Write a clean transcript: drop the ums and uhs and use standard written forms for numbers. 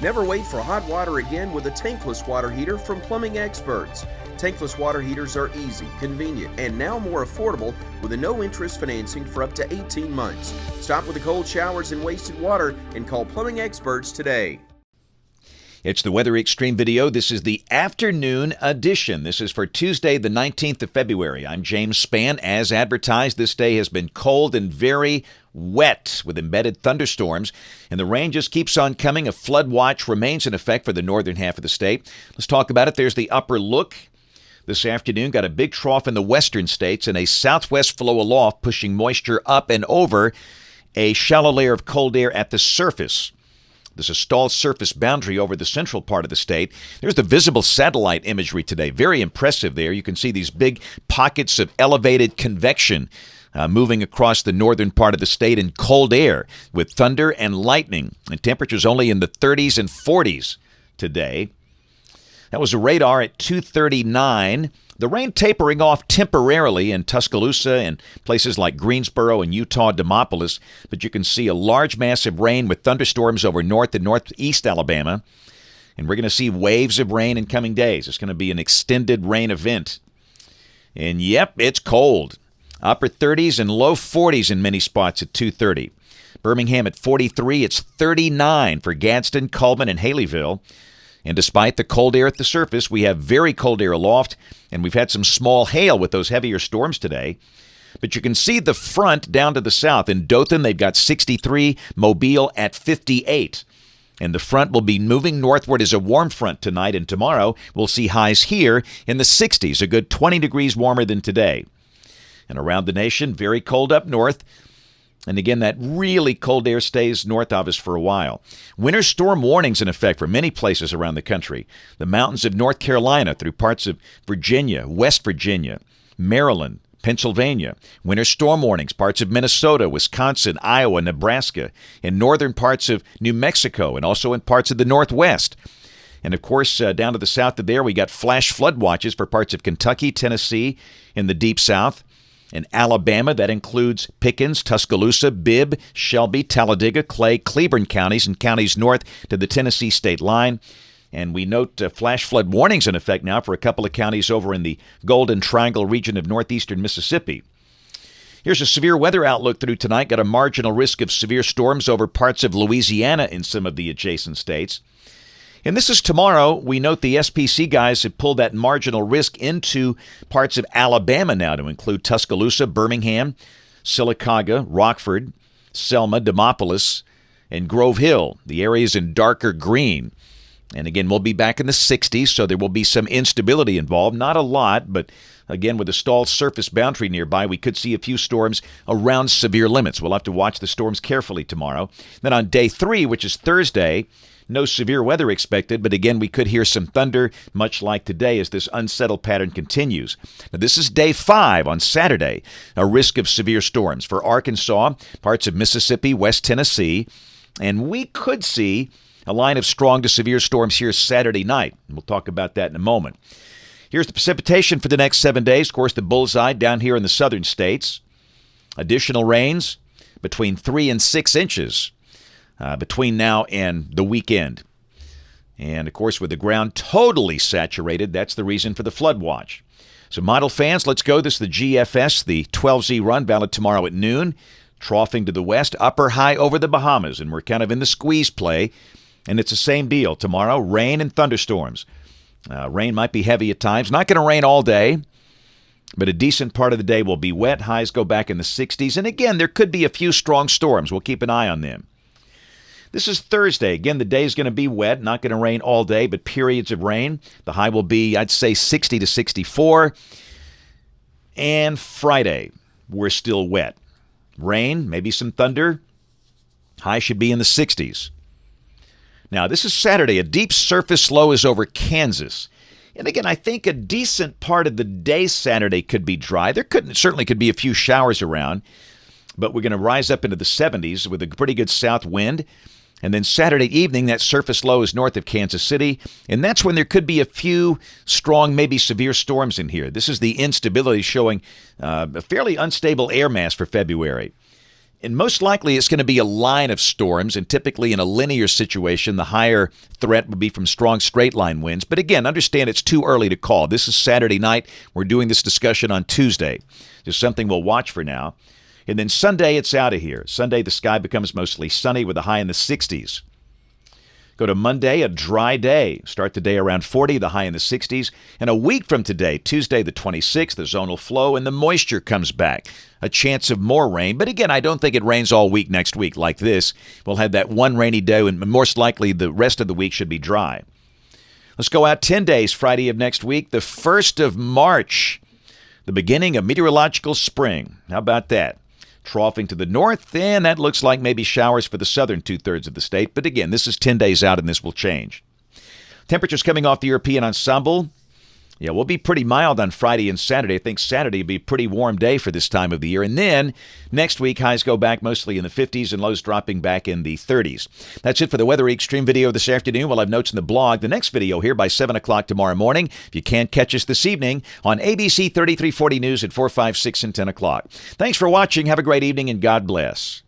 Never wait for hot water again with a tankless water heater from Plumbing Experts. Tankless water heaters are easy, convenient, and now more affordable with a no-interest financing for up to 18 months. Stop with the cold showers and wasted water and call Plumbing Experts today. It's the Weather Xtreme video. This is the afternoon edition. This is for Tuesday, the 19th of February. I'm James Spann. As advertised, this day has been cold and very wet with embedded thunderstorms, and the rain just keeps on coming. A flood watch remains in effect for the northern half of the state. Let's talk about it. There's the upper look. This afternoon, got a big trough in the western states and a southwest flow aloft pushing moisture up and over a shallow layer of cold air at the surface. There's a stalled surface boundary over the central part of the state. There's the visible satellite imagery today. Very impressive there. You can see these big pockets of elevated convection moving across the northern part of the state in cold air with thunder and lightning. And temperatures only in the 30s and 40s today. That was a radar at 2:39. The rain tapering off temporarily in Tuscaloosa and places like Greensboro and Utah, Demopolis, but you can see a large mass of rain with thunderstorms over north and northeast Alabama, and we're going to see waves of rain in coming days. It's going to be an extended rain event. And yep, it's cold. Upper 30s and low 40s in many spots at 2:30. Birmingham at 43. It's 39 for Gadsden, Cullman, and Haleyville. And despite the cold air at the surface, we have very cold air aloft, and we've had some small hail with those heavier storms today. But you can see the front down to the south. In Dothan, they've got 63, Mobile at 58. And the front will be moving northward as a warm front tonight, and tomorrow we'll see highs here in the 60s, a good 20 degrees warmer than today. And around the nation, very cold up north. And again, that really cold air stays north of us for a while. Winter storm warnings in effect for many places around the country. The mountains of North Carolina through parts of Virginia, West Virginia, Maryland, Pennsylvania. Winter storm warnings, parts of Minnesota, Wisconsin, Iowa, Nebraska, in northern parts of New Mexico, and also in parts of the Northwest. And of course, down to the south of there, we got flash flood watches for parts of Kentucky, Tennessee, in the deep south. In Alabama, that includes Pickens, Tuscaloosa, Bibb, Shelby, Talladega, Clay, Cleburne counties, and counties north to the Tennessee state line. And we note flash flood warnings in effect now for a couple of counties over in the Golden Triangle region of northeastern Mississippi. Here's a severe weather outlook through tonight. Got a marginal risk of severe storms over parts of Louisiana in some of the adjacent states. And this is tomorrow. We note the SPC guys have pulled that marginal risk into parts of Alabama now to include Tuscaloosa, Birmingham, Sylacauga, Rockford, Selma, Demopolis, and Grove Hill. The area is in darker green. And again, we'll be back in the 60s, so there will be some instability involved. Not a lot, but again, with a stalled surface boundary nearby, we could see a few storms around severe limits. We'll have to watch the storms carefully tomorrow. Then on day 3, which is Thursday, no severe weather expected, but again, we could hear some thunder, much like today, as this unsettled pattern continues. Now, this is day 5 on Saturday, a risk of severe storms for Arkansas, parts of Mississippi, West Tennessee, and we could see a line of strong to severe storms here Saturday night. We'll talk about that in a moment. Here's the precipitation for the next 7 days. Of course, the bullseye down here in the southern states. Additional rains between 3 and 6 inches. Between now and the weekend. And, of course, with the ground totally saturated, that's the reason for the flood watch. So, model fans, let's go. This is the GFS, the 12Z run, valid tomorrow at noon. Troughing to the west, upper high over the Bahamas, and we're kind of in the squeeze play. And it's the same deal. Tomorrow, rain and thunderstorms. Rain might be heavy at times. Not going to rain all day, but a decent part of the day will be wet. Highs go back in the 60s. And, again, there could be a few strong storms. We'll keep an eye on them. This is Thursday. Again, the day is going to be wet. Not going to rain all day, but periods of rain. The high will be, I'd say, 60 to 64. And Friday, we're still wet. Rain, maybe some thunder. High should be in the 60s. Now, this is Saturday. A deep surface low is over Kansas. And again, I think a decent part of the day Saturday could be dry. There certainly could be a few showers around. But we're going to rise up into the 70s with a pretty good south wind. And then Saturday evening, that surface low is north of Kansas City, and that's when there could be a few strong, maybe severe storms in here. This is the instability showing a fairly unstable air mass for February. And most likely it's going to be a line of storms, and typically in a linear situation, the higher threat would be from strong straight line winds. But again, understand it's too early to call. This is Saturday night. We're doing this discussion on Tuesday. Just something we'll watch for now. And then Sunday, it's out of here. Sunday, the sky becomes mostly sunny with a high in the 60s. Go to Monday, a dry day. Start the day around 40, the high in the 60s. And a week from today, Tuesday the 26th, the zonal flow and the moisture comes back. A chance of more rain. But again, I don't think it rains all week next week like this. We'll have that one rainy day, and most likely the rest of the week should be dry. Let's go out 10 days, Friday of next week, the 1st of March, the beginning of meteorological spring. How about that? Troughing to the north, and that looks like maybe showers for the southern two-thirds of the state. But again, this is 10 days out, and this will change. Temperatures coming off the European ensemble. Yeah, we'll be pretty mild on Friday and Saturday. I think Saturday will be a pretty warm day for this time of the year. And then next week, highs go back mostly in the 50s and lows dropping back in the 30s. That's it for the Weather Xtreme video this afternoon. We'll have notes in the blog. The next video here by 7 o'clock tomorrow morning. If you can't catch us this evening on ABC 3340 News at 4, 5, 6, and 10 o'clock. Thanks for watching. Have a great evening, and God bless.